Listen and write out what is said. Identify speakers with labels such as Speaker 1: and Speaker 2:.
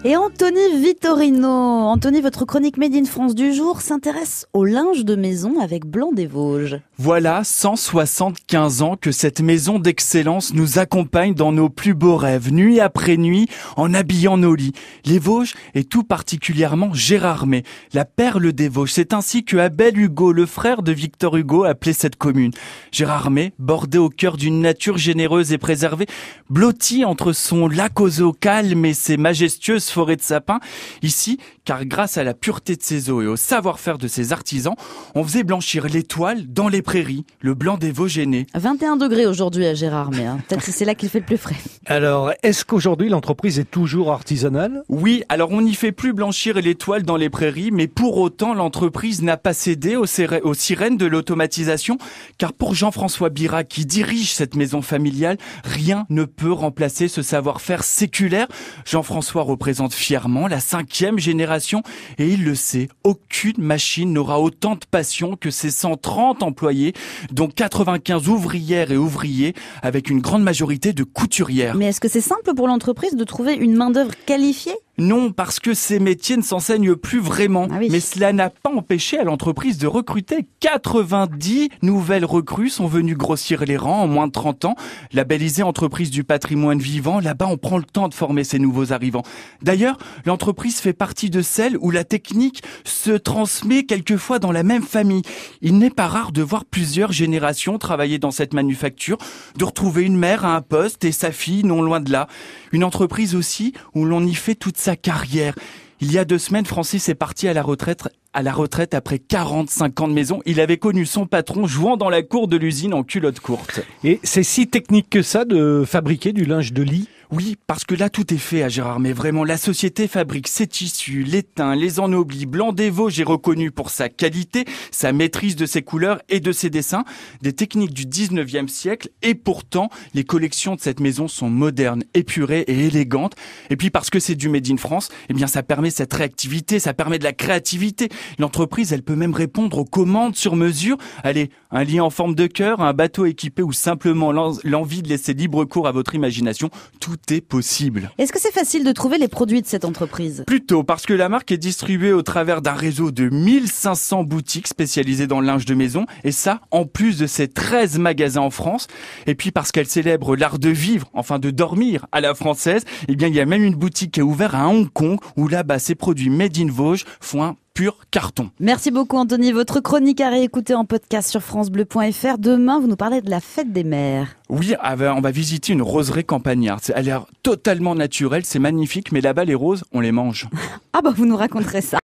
Speaker 1: Et Anthony Vittorino. Anthony, votre chronique Made in France du jour s'intéresse au linge de maison avec Blanc des Vosges.
Speaker 2: Voilà 175 ans que cette maison d'excellence nous accompagne dans nos plus beaux rêves, nuit après nuit, en habillant nos lits. Les Vosges et tout particulièrement Gérardmer, la perle des Vosges. C'est ainsi que Abel Hugo, le frère de Victor Hugo, appelait cette commune. Gérardmer, bordé au cœur d'une nature généreuse et préservée, blotti entre son lac aux eaux calmes et ses majestueuses forêts de sapins. Ici, car grâce à la pureté de ses eaux et au savoir-faire de ses artisans, on faisait blanchir l'étoile dans les prairies, le blanc des Vosges est né.
Speaker 1: 21 degrés aujourd'hui à Gérardmer, Peut-être que c'est là qu'il fait le plus frais.
Speaker 3: Alors, est-ce qu'aujourd'hui l'entreprise est toujours artisanale ?
Speaker 2: Oui, alors on n'y fait plus blanchir l'étoile dans les prairies, mais pour autant l'entreprise n'a pas cédé aux sirènes de l'automatisation, car pour Jean-François Bira, qui dirige cette maison familiale, rien ne peut remplacer ce savoir-faire séculaire. Jean-François représente fièrement la 5e génération et il le sait, aucune machine n'aura autant de passion que ses 130 employés, dont 95 ouvrières et ouvriers, avec une grande majorité de couturières.
Speaker 1: Mais est-ce que c'est simple pour l'entreprise de trouver une main-d'œuvre qualifiée ?
Speaker 2: Non, parce que ces métiers ne s'enseignent plus vraiment.
Speaker 1: Ah oui.
Speaker 2: Mais cela n'a pas empêché à l'entreprise de recruter. 90 nouvelles recrues sont venues grossir les rangs en moins de 30 ans. Labellisée entreprise du patrimoine vivant, là-bas on prend le temps de former ces nouveaux arrivants. D'ailleurs, l'entreprise fait partie de celles où la technique se transmet quelquefois dans la même famille. Il n'est pas rare de voir plusieurs générations travailler dans cette manufacture, de retrouver une mère à un poste et sa fille non loin de là. Une entreprise aussi où l'on y fait toute sa carrière. Il y a 2 semaines, Francis est parti à la retraite après 45 ans de maison. Il avait connu son patron jouant dans la cour de l'usine en culotte courte.
Speaker 3: Et c'est si technique que ça de fabriquer du linge de lit ?
Speaker 2: Oui, parce que là, tout est fait à Gérardmer. Vraiment, la société fabrique ses tissus, les teints, les ennoblis. Blanc des Vosges est reconnu pour sa qualité, sa maîtrise de ses couleurs et de ses dessins. Des techniques du 19e siècle. Et pourtant, les collections de cette maison sont modernes, épurées et élégantes. Et puis, parce que c'est du Made in France, eh bien, ça permet cette réactivité, ça permet de la créativité. L'entreprise, elle peut même répondre aux commandes sur mesure. Allez, un lit en forme de cœur, un bateau équipé ou simplement l'envie de laisser libre cours à votre imagination. Tout est possible.
Speaker 1: Est-ce que c'est facile de trouver les produits de cette entreprise ?
Speaker 2: Plutôt, parce que la marque est distribuée au travers d'un réseau de 1500 boutiques spécialisées dans le linge de maison, et ça, en plus de ses 13 magasins en France. Et puis parce qu'elle célèbre l'art de vivre, enfin de dormir à la française, eh bien il y a même une boutique qui est ouverte à Hong Kong, où là-bas ces produits Made in Vosges font un pur carton.
Speaker 1: Merci beaucoup Anthony. Votre chronique à réécouter en podcast sur francebleu.fr. Demain, vous nous parlez de la fête des mères.
Speaker 2: Oui, on va visiter une roseraie campagnarde. Elle a l'air totalement naturelle, c'est magnifique, mais là-bas les roses, on les mange.
Speaker 1: Ah bah vous nous raconterez ça.